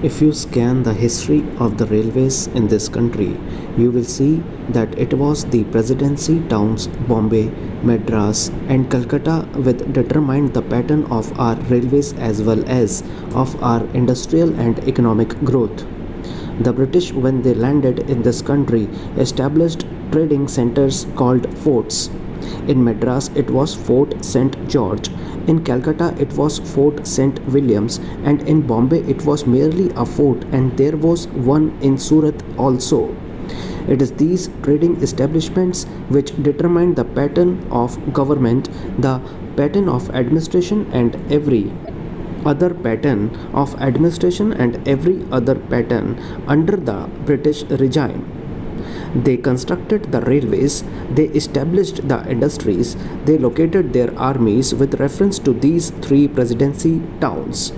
If you scan the history of the railways in this country, you will see that it was the presidency towns Bombay, Madras, and Calcutta which determined the pattern of our railways as well as of our industrial and economic growth. The British, when they landed in this country, established trading centers called forts. In Madras, it was Fort St. George. In Calcutta, it was Fort St. Williams, and in Bombay, it was merely a fort, and there was one in Surat also. It is these trading establishments which determine the pattern of government, the pattern of administration, and every other pattern of administration and every other pattern under the British regime. They constructed the railways, they established the industries, they located their armies with reference to these three presidency towns.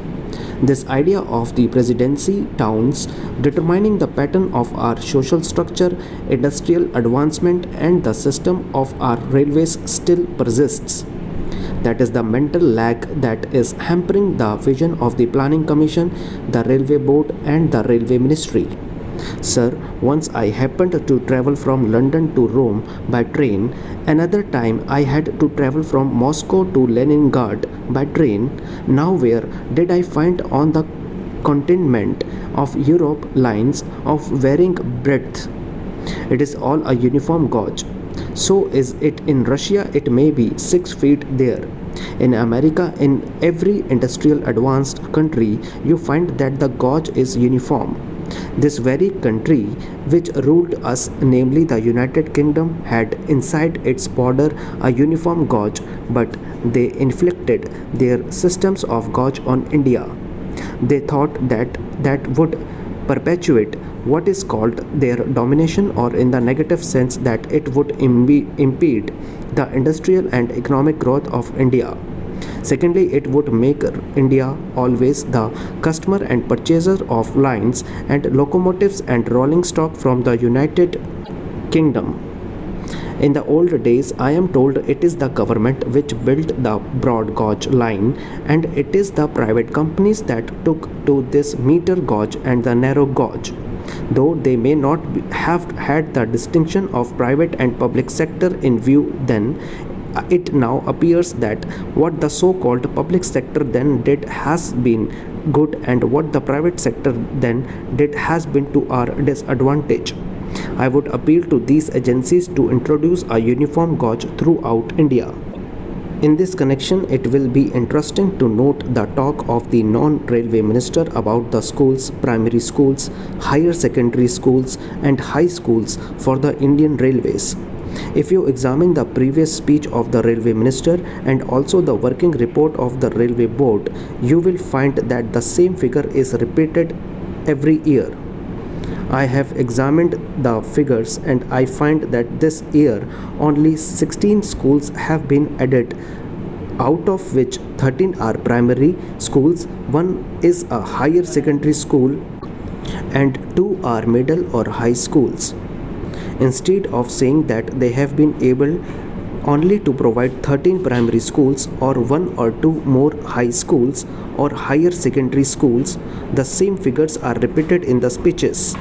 This idea of the presidency towns determining the pattern of our social structure, industrial advancement, and the system of our railways still persists. That is the mental lag that is hampering the vision of the Planning Commission, the Railway Board, and the Railway Ministry. Sir, once I happened to travel from London to Rome by train, another time I had to travel from Moscow to Leningrad by train. Now, where did I find on the continent of Europe lines of varying breadth? It is all a uniform gauge. So is it in Russia, it may be 6 feet there. In America, in every industrial advanced country, you find that the gauge is uniform. This very country which ruled us, namely the United Kingdom, had inside its border a uniform gauge, but they inflicted their systems of gauge on India. They thought that that would perpetuate what is called their domination, or in the negative sense that it would impede the industrial and economic growth of India. Secondly, it would make India always the customer and purchaser of lines and locomotives and rolling stock from the United Kingdom. In the old days, I am told it is the government which built the broad gauge line, and it is the private companies that took to this meter gauge and the narrow gauge. Though they may not have had the distinction of private and public sector in view then, it now appears that what the so-called public sector then did has been good, and what the private sector then did has been to our disadvantage. I would appeal to these agencies to introduce a uniform gauge throughout India. In this connection, it will be interesting to note the talk of the non-railway minister about the schools, primary schools, higher secondary schools, and high schools for the Indian Railways. If you examine the previous speech of the railway minister and also the working report of the railway board, you will find that the same figure is repeated every year. I have examined the figures and I find that this year only 16 schools have been added, out of which 13 are primary schools, 1 is a higher secondary school, and 2 are middle or high schools. Instead of saying that they have been able only to provide 13 primary schools or 1 or 2 more high schools or higher secondary schools, the same figures are repeated in the speeches.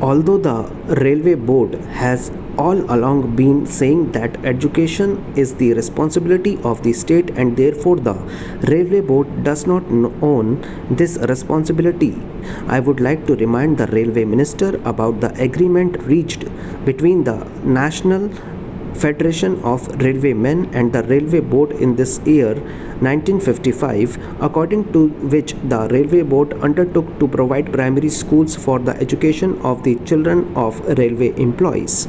Although the railway board has all along been saying that education is the responsibility of the state and therefore the railway board does not own this responsibility, I would like to remind the railway minister about the agreement reached between the National Federation of Railwaymen and the Railway Board in this year 1955, according to which the Railway Board undertook to provide primary schools for the education of the children of railway employees.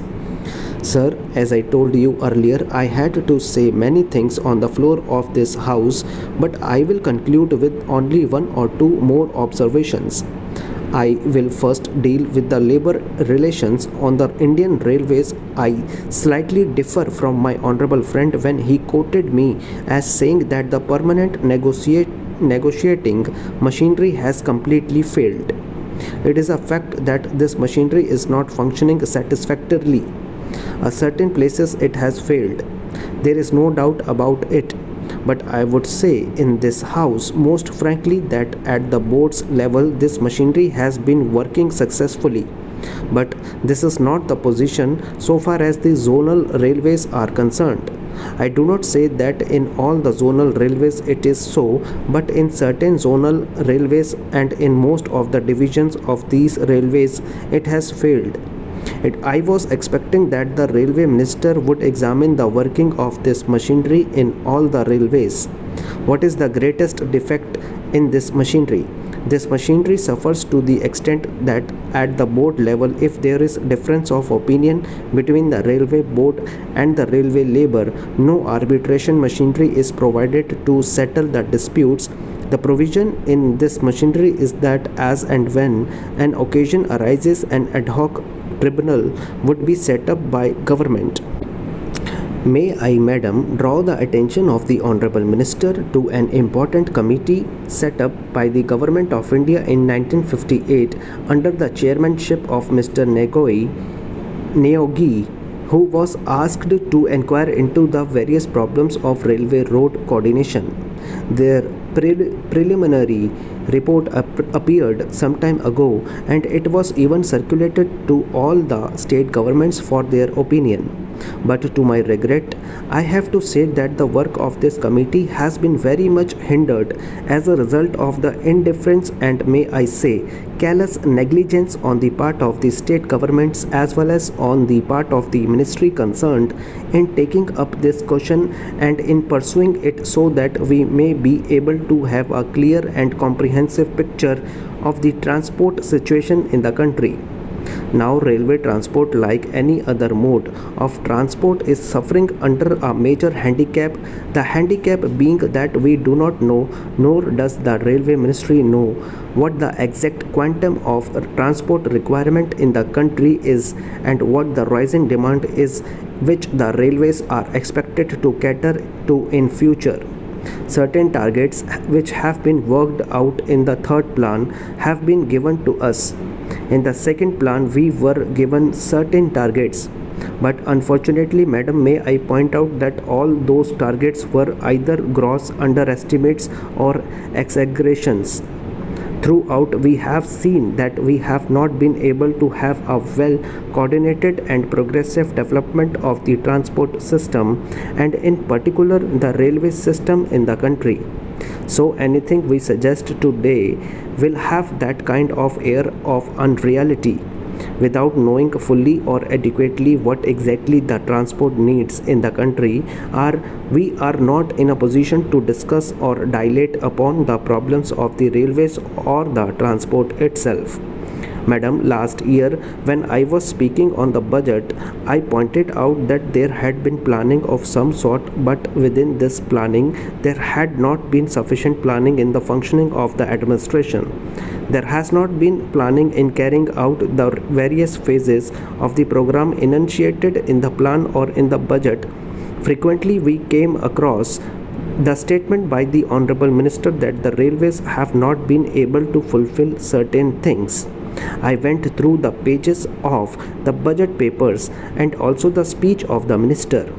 Sir, as I told you earlier, I had to say many things on the floor of this house, but I will conclude with only 1 or 2 more observations. I will first deal with the labor relations on the Indian Railways. I slightly differ from my honorable friend when he quoted me as saying that the permanent negotiating machinery has completely failed. It is a fact that this machinery is not functioning satisfactorily. At certain places it has failed. There is no doubt about it. But I would say in this house, most frankly, that at the board's level, this machinery has been working successfully. But this is not the position so far as the zonal railways are concerned. I do not say that in all the zonal railways it is so, but in certain zonal railways and in most of the divisions of these railways it has failed. I was expecting that the railway minister would examine the working of this machinery in all the railways. What is the greatest defect in this machinery? This machinery suffers to the extent that at the board level, if there is difference of opinion between the railway board and the railway labor, no arbitration machinery is provided to settle the disputes. The provision in this machinery is that as and when an occasion arises, an ad hoc tribunal would be set up by government. May I, Madam, draw the attention of the Honorable Minister to an important committee set up by the Government of India in 1958 under the chairmanship of Mr. Neogi, who was asked to inquire into the various problems of railway road coordination. Their preliminary report appeared some time ago, and it was even circulated to all the state governments for their opinion. But to my regret, I have to say that the work of this committee has been very much hindered as a result of the indifference and, may I say, callous negligence on the part of the state governments as well as on the part of the ministry concerned in taking up this question and in pursuing it so that we may be able to have a clear and comprehensive picture of the transport situation in the country. Now, railway transport, like any other mode of transport, is suffering under a major handicap. The handicap being that we do not know, nor does the railway ministry know, what the exact quantum of transport requirement in the country is and what the rising demand is which the railways are expected to cater to in future. Certain targets which have been worked out in the third plan have been given to us. In the second plan, we were given certain targets. But unfortunately, Madam, may I point out that all those targets were either gross underestimates or exaggerations. Throughout, we have seen that we have not been able to have a well coordinated and progressive development of the transport system, and in particular the railway system in the country. So anything we suggest today will have that kind of air of unreality. Without knowing fully or adequately what exactly the transport needs in the country, we are not in a position to discuss or dilate upon the problems of the railways or the transport itself. Madam, last year when I was speaking on the budget, I pointed out that there had been planning of some sort, but within this planning, there had not been sufficient planning in the functioning of the administration. There has not been planning in carrying out the various phases of the program enunciated in the plan or in the budget. Frequently, we came across the statement by the Honorable Minister that the railways have not been able to fulfill certain things. I went through the pages of the budget papers and also the speech of the minister.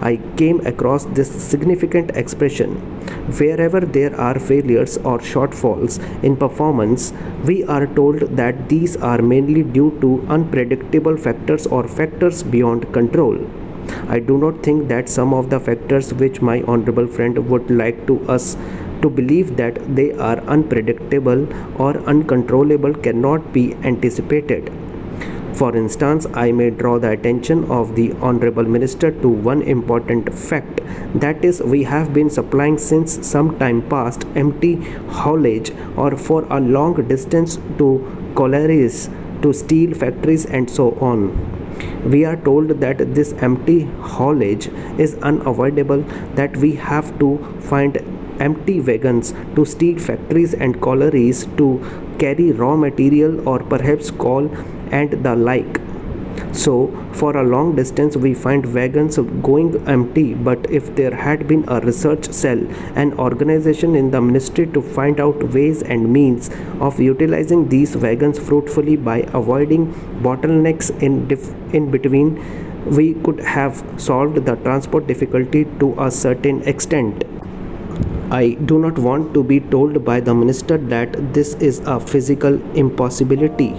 I came across this significant expression: wherever there are failures or shortfalls in performance, we are told that these are mainly due to unpredictable factors or factors beyond control. I do not think that some of the factors which my honorable friend would like to us to believe that they are unpredictable or uncontrollable cannot be anticipated. For instance, I may draw the attention of the Honorable Minister to one important fact, that is, we have been supplying since some time past empty haulage or for a long distance to collieries, to steel factories and so on. We are told that this empty haulage is unavoidable, that we have to find empty wagons to steel factories and collieries to carry raw material or perhaps coal and the like. So, for a long distance we find wagons going empty, but if there had been a research cell, an organization in the ministry to find out ways and means of utilizing these wagons fruitfully by avoiding bottlenecks in between, we could have solved the transport difficulty to a certain extent. I do not want to be told by the minister that this is a physical impossibility.